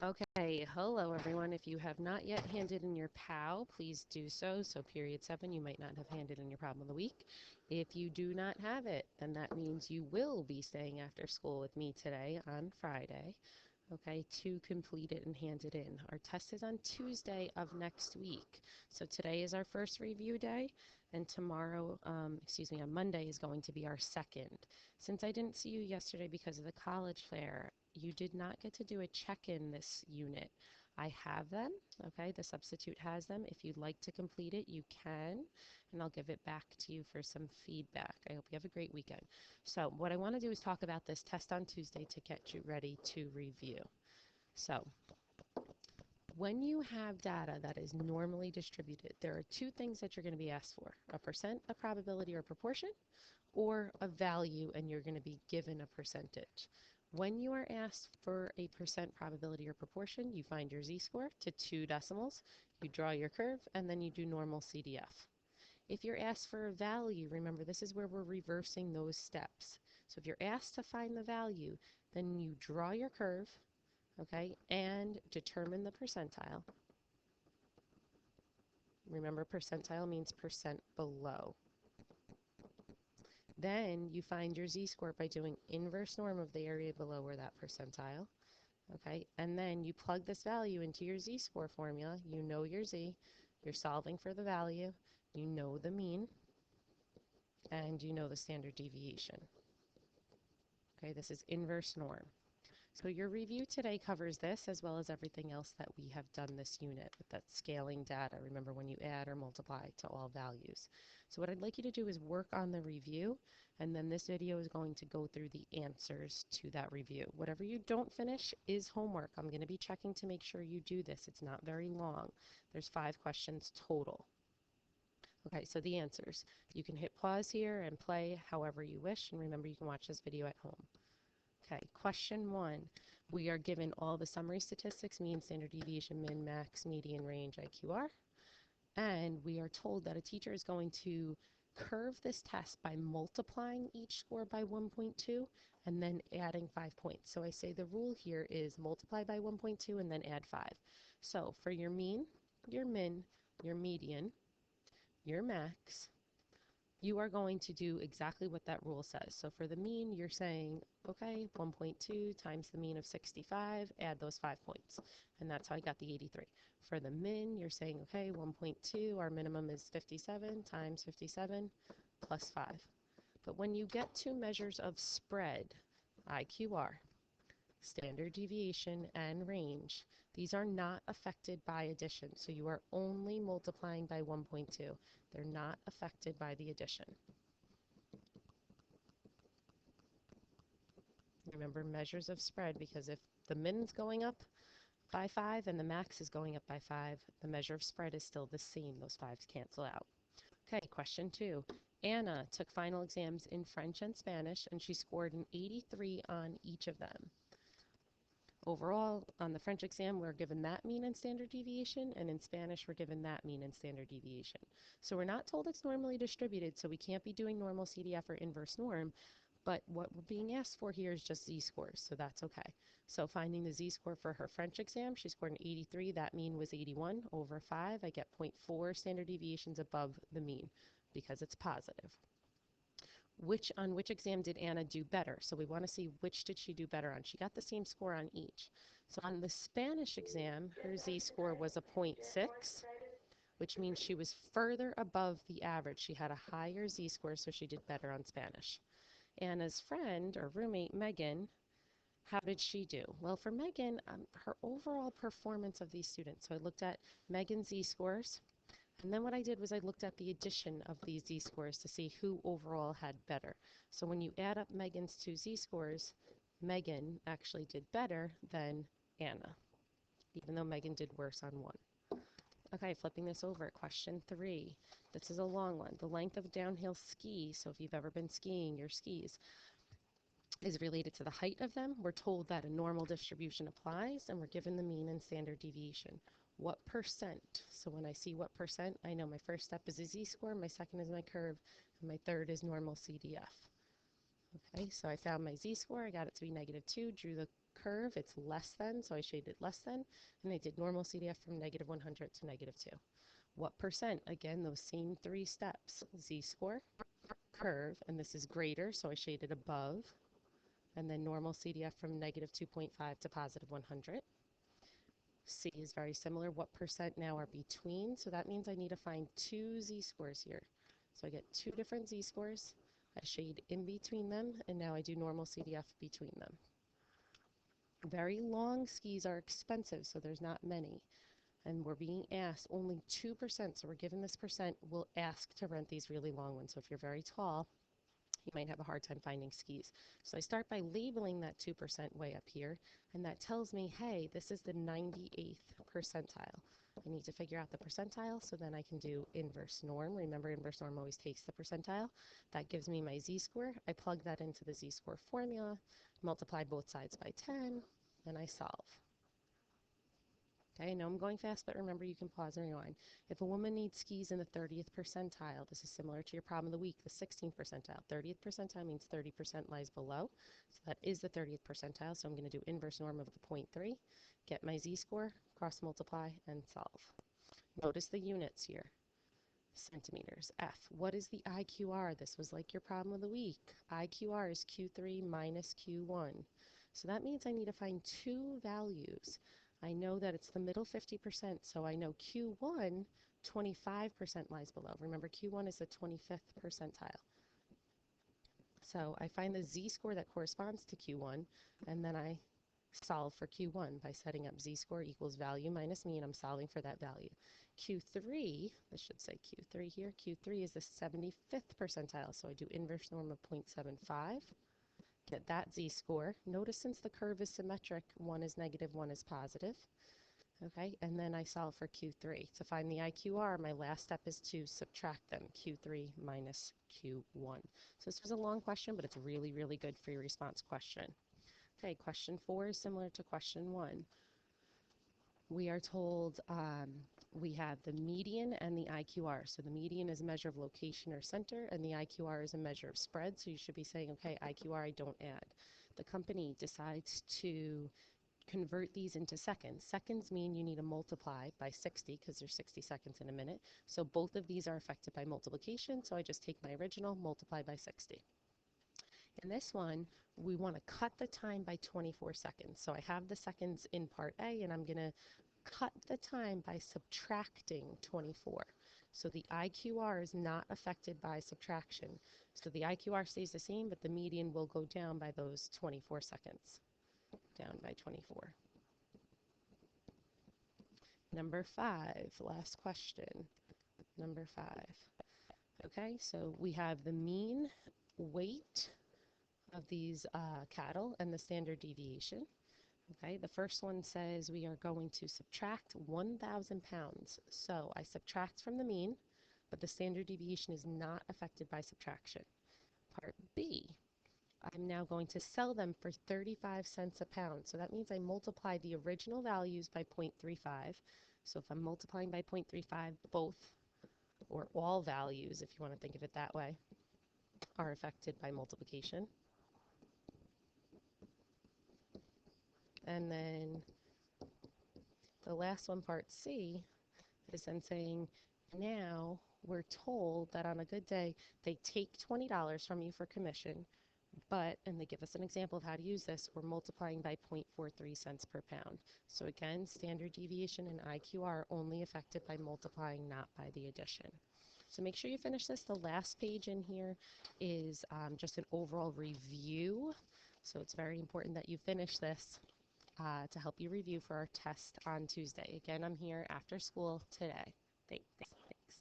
Okay, hello everyone. If you have not yet handed in your POW, please do so. So period 7, you might not have handed in your problem of the week. If you do not have it, then that means you will be staying after school with me today on Friday, okay, to complete it and hand it in. Our test is on Tuesday of next week. So today is our first review day, and tomorrow, on Monday is going to be our second. Since I didn't see you yesterday because of the college fair, you did not get to do a check-in this unit. I have them, okay? The substitute has them. If you'd like to complete it, you can, and I'll give it back to you for some feedback. I hope you have a great weekend. So what I want to do is talk about this test on Tuesday to get you ready to review. So when you have data that is normally distributed, there are two things that you're going to be asked for: a percent, a probability or proportion, or a value, and you're going to be given a percentage. When you are asked for a percent, probability, or proportion, you find your z-score to 2 decimals, you draw your curve, and then you do normal CDF. If you're asked for a value, remember this is where we're reversing those steps. So if you're asked to find the value, then you draw your curve, okay, and determine the percentile. Remember, percentile means percent below. Then you find your z-score by doing inverse norm of the area below or that percentile. Okay, and then you plug this value into your z-score formula. You know your z, you're solving for the value, you know the mean, and you know the standard deviation. Okay, this is inverse norm. So your review today covers this as well as everything else that we have done this unit with that scaling data. Remember, when you add or multiply to all values. So what I'd like you to do is work on the review, and then this video is going to go through the answers to that review. Whatever you don't finish is homework. I'm going to be checking to make sure you do this. It's not very long. There's 5 questions total. Okay, so the answers. You can hit pause here and play however you wish, and remember you can watch this video at home. Okay, question 1. We are given all the summary statistics: mean, standard deviation, min, max, median, range, IQR. And we are told that a teacher is going to curve this test by multiplying each score by 1.2 and then adding 5 points. So I say the rule here is multiply by 1.2 and then add 5. So for your mean, your min, your median, your max, you are going to do exactly what that rule says. So for the mean, you're saying, okay, 1.2 times the mean of 65, add those 5 points. And that's how I got the 83. For the min, you're saying, okay, 1.2, our minimum is 57 times 57 plus 5. But when you get to measures of spread, IQR, standard deviation, and range, these are not affected by addition. So you are only multiplying by 1.2. They're not affected by the addition. Remember, measures of spread, because if the min's going up by 5 and the max is going up by 5, the measure of spread is still the same. Those 5s cancel out. Okay, question 2. Anna took final exams in French and Spanish, and she scored an 83 on each of them. Overall, on the French exam, we're given that mean and standard deviation, and in Spanish, we're given that mean and standard deviation. So we're not told it's normally distributed, so we can't be doing normal CDF or inverse norm, but what we're being asked for here is just z-scores, so that's okay. So finding the z-score for her French exam, she scored an 83, that mean was 81 over 5. I get 0.4 standard deviations above the mean because it's positive. On which exam did Anna do better? So we want to see which did she do better on. She got the same score on each. So on the Spanish exam, her z-score was a 0.6, which means she was further above the average. She had a higher z-score, so she did better on Spanish. Anna's friend or roommate, Megan, how did she do? Well, for Megan, her overall performance of these students. So I looked at Megan's z-scores. And then what I did was I looked at the addition of these z-scores to see who overall had better. So when you add up Megan's 2 z-scores, Megan actually did better than Anna, even though Megan did worse on one. Okay, flipping this over, question 3. This is a long one. The length of downhill ski, so if you've ever been skiing your skis, is related to the height of them. We're told that a normal distribution applies, and we're given the mean and standard deviation. What percent? So when I see what percent, I know my first step is a z-score, my second is my curve, and my third is normal CDF. Okay, so I found my z-score, I got it to be -2, drew the curve, it's less than, so I shaded less than, and I did normal CDF from -100 to -2. What percent? Again, those same 3 steps. Z-score, curve, and this is greater, so I shaded above, and then normal CDF from -2.5 to +100. C is very similar. What percent now are between? So that means I need to find 2 z-scores here. So I get 2 different z-scores. I shade in between them, and now I do normal CDF between them. Very long skis are expensive, so there's not many. And we're being asked only 2%, so we're given this percent, we'll ask to rent these really long ones. So if you're very tall, you might have a hard time finding skis. So I start by labeling that 2% way up here, and that tells me, hey, this is the 98th percentile. I need to figure out the percentile, so then I can do inverse norm. Remember, inverse norm always takes the percentile. That gives me my z-score. I plug that into the z-score formula, multiply both sides by 10, and I solve. Okay, I know I'm going fast, but remember you can pause and rewind. If a woman needs skis in the 30th percentile, this is similar to your problem of the week, the 16th percentile. 30th percentile means 30% lies below. So that is the 30th percentile. So I'm going to do inverse norm of the 0.3, get my z-score, cross multiply, and solve. Notice the units here. Centimeters. F. What is the IQR? This was like your problem of the week. IQR is Q3 minus Q1. So that means I need to find 2 values. I know that it's the middle 50%, so I know Q1, 25% lies below. Remember, Q1 is the 25th percentile. So I find the z-score that corresponds to Q1, and then I solve for Q1 by setting up z-score equals value minus mean. I'm solving for that value. Q3, this should say Q3 here, Q3 is the 75th percentile, so I do inverse norm of 0.75. Get that z-score. Notice since the curve is symmetric, one is negative, one is positive. Okay, and then I solve for Q3. To find the IQR, my last step is to subtract them, Q3 minus Q1. So this was a long question, but it's really, really good for your response question. Okay, question 4 is similar to question 1. We are told we have the median and the IQR. So the median is a measure of location or center, and the IQR is a measure of spread. So you should be saying, okay, IQR I don't add. The company decides to convert these into seconds. Seconds mean you need to multiply by 60 because there's 60 seconds in a minute. So both of these are affected by multiplication. So I just take my original, multiply by 60. In this one, we want to cut the time by 24 seconds. So I have the seconds in part A, and I'm going to cut the time by subtracting 24. So the IQR is not affected by subtraction. So the IQR stays the same, but the median will go down by those 24 seconds. Down by 24. Number 5, last question. Number 5. Okay, so we have the mean weight of these cattle and the standard deviation. Okay, the first one says we are going to subtract 1,000 pounds. So I subtract from the mean, but the standard deviation is not affected by subtraction. Part B, I'm now going to sell them for 35 cents a pound. So that means I multiply the original values by 0.35. So if I'm multiplying by 0.35, both or all values, if you want to think of it that way, are affected by multiplication. And then the last one, part C, is then saying now we're told that on a good day they take $20 from you for commission, but, and they give us an example of how to use this, we're multiplying by 0.43 cents per pound. So again, standard deviation and IQR are only affected by multiplying, not by the addition. So make sure you finish this. The last page in here is just an overall review. So it's very important that you finish this to help you review for our test on Tuesday. Again, I'm here after school today. Thanks.